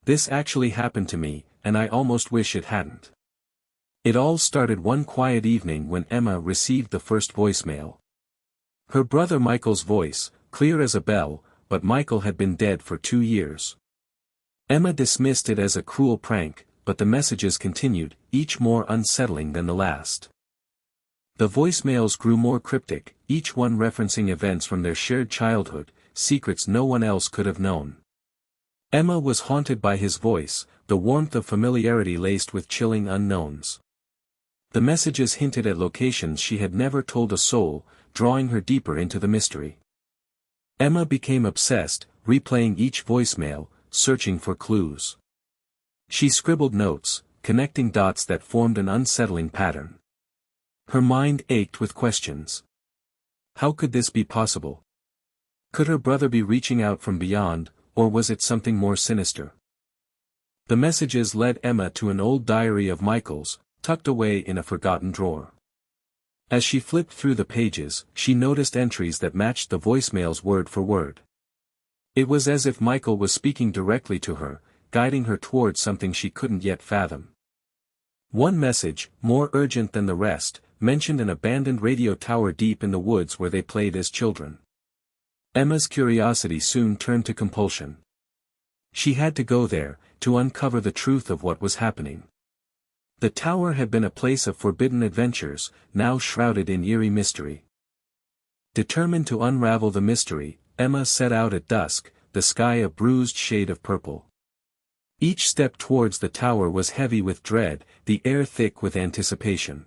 This actually happened to me, and I almost wish it hadn't. It all started one quiet evening when Emma received the first voicemail. Her brother Michael's voice, clear as a bell, but Michael had been dead for 2 years. Emma dismissed it as a cruel prank, but the messages continued, each more unsettling than the last. The voicemails grew more cryptic, each one referencing events from their shared childhood, secrets no one else could have known. Emma was haunted by his voice, the warmth of familiarity laced with chilling unknowns. The messages hinted at locations she had never told a soul, drawing her deeper into the mystery. Emma became obsessed, replaying each voicemail, searching for clues. She scribbled notes, connecting dots that formed an unsettling pattern. Her mind ached with questions. How could this be possible? Could her brother be reaching out from beyond, or was it something more sinister? The messages led Emma to an old diary of Michael's, tucked away in a forgotten drawer. As she flipped through the pages, she noticed entries that matched the voicemails word for word. It was as if Michael was speaking directly to her, guiding her towards something she couldn't yet fathom. One message, more urgent than the rest, mentioned an abandoned radio tower deep in the woods where they played as children. Emma's curiosity soon turned to compulsion. She had to go there, to uncover the truth of what was happening. The tower had been a place of forbidden adventures, now shrouded in eerie mystery. Determined to unravel the mystery, Emma set out at dusk, the sky a bruised shade of purple. Each step towards the tower was heavy with dread, the air thick with anticipation.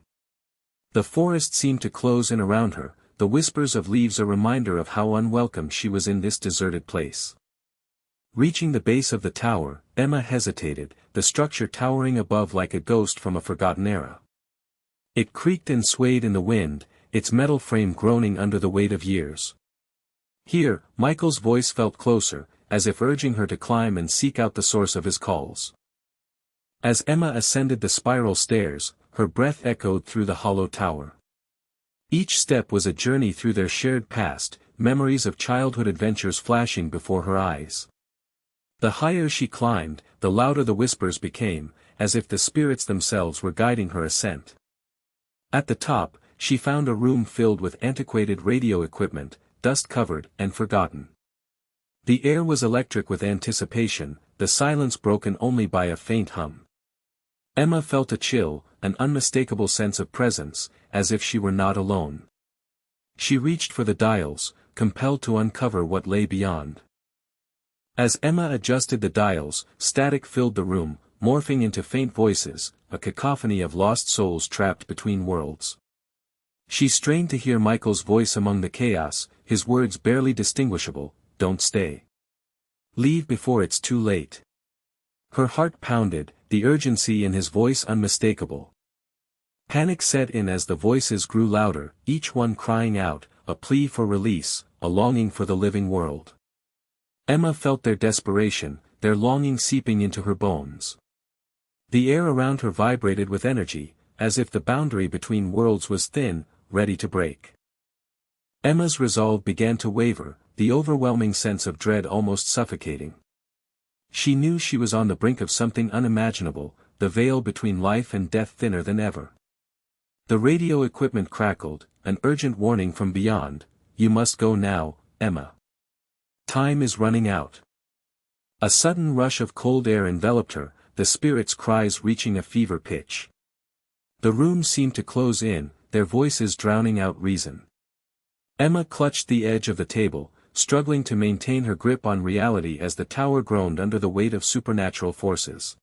The forest seemed to close in around her, the whispers of leaves a reminder of how unwelcome she was in this deserted place. Reaching the base of the tower, Emma hesitated, the structure towering above like a ghost from a forgotten era. It creaked and swayed in the wind, its metal frame groaning under the weight of years. Here, Michael's voice felt closer, as if urging her to climb and seek out the source of his calls. As Emma ascended the spiral stairs, her breath echoed through the hollow tower. Each step was a journey through their shared past, memories of childhood adventures flashing before her eyes. The higher she climbed, the louder the whispers became, as if the spirits themselves were guiding her ascent. At the top, she found a room filled with antiquated radio equipment, dust-covered and forgotten. The air was electric with anticipation, the silence broken only by a faint hum. Emma felt a chill, an unmistakable sense of presence, as if she were not alone. She reached for the dials, compelled to uncover what lay beyond. As Emma adjusted the dials, static filled the room, morphing into faint voices, a cacophony of lost souls trapped between worlds. She strained to hear Michael's voice among the chaos, his words barely distinguishable, "Don't stay. Leave before it's too late." Her heart pounded, the urgency in his voice unmistakable. Panic set in as the voices grew louder, each one crying out, a plea for release, a longing for the living world. Emma felt their desperation, their longing seeping into her bones. The air around her vibrated with energy, as if the boundary between worlds was thin, ready to break. Emma's resolve began to waver, the overwhelming sense of dread almost suffocating. She knew she was on the brink of something unimaginable, the veil between life and death thinner than ever. The radio equipment crackled, an urgent warning from beyond, "You must go now, Emma. Time is running out." A sudden rush of cold air enveloped her, the spirits' cries reaching a fever pitch. The room seemed to close in, their voices drowning out reason. Emma clutched the edge of the table, struggling to maintain her grip on reality as the tower groaned under the weight of supernatural forces.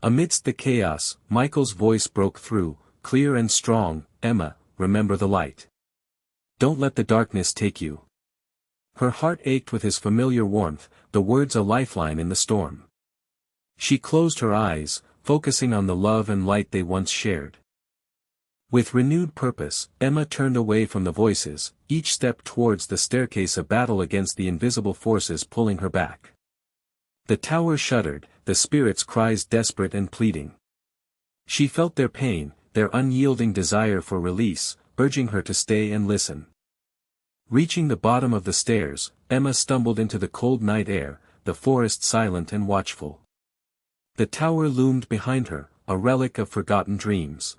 Amidst the chaos, Michael's voice broke through, clear and strong, "Emma, remember the light. Don't let the darkness take you." Her heart ached with his familiar warmth, the words a lifeline in the storm. She closed her eyes, focusing on the love and light they once shared. With renewed purpose, Emma turned away from the voices, each step towards the staircase a battle against the invisible forces pulling her back. The tower shuddered, the spirits' cries desperate and pleading. She felt their pain, their unyielding desire for release, urging her to stay and listen. Reaching the bottom of the stairs, Emma stumbled into the cold night air, the forest silent and watchful. The tower loomed behind her, a relic of forgotten dreams.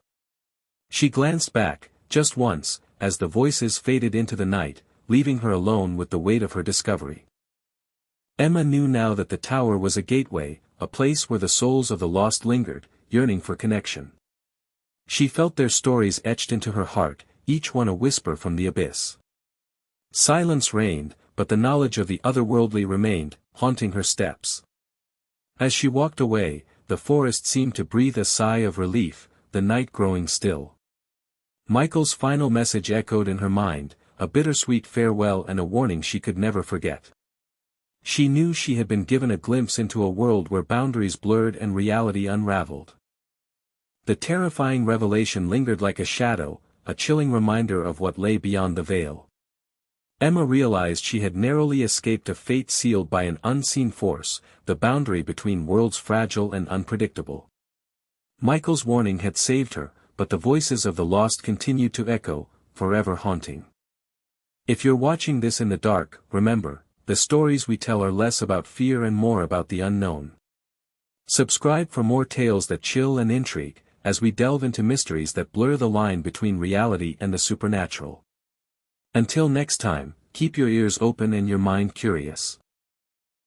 She glanced back, just once, as the voices faded into the night, leaving her alone with the weight of her discovery. Emma knew now that the tower was a gateway, a place where the souls of the lost lingered, yearning for connection. She felt their stories etched into her heart, each one a whisper from the abyss. Silence reigned, but the knowledge of the otherworldly remained, haunting her steps. As she walked away, the forest seemed to breathe a sigh of relief, the night growing still. Michael's final message echoed in her mind, a bittersweet farewell and a warning she could never forget. She knew she had been given a glimpse into a world where boundaries blurred and reality unraveled. The terrifying revelation lingered like a shadow, a chilling reminder of what lay beyond the veil. Emma realized she had narrowly escaped a fate sealed by an unseen force, the boundary between worlds fragile and unpredictable. Michael's warning had saved her, but the voices of the lost continued to echo, forever haunting. If you're watching this in the dark, remember, the stories we tell are less about fear and more about the unknown. Subscribe for more tales that chill and intrigue, as we delve into mysteries that blur the line between reality and the supernatural. Until next time, keep your ears open and your mind curious.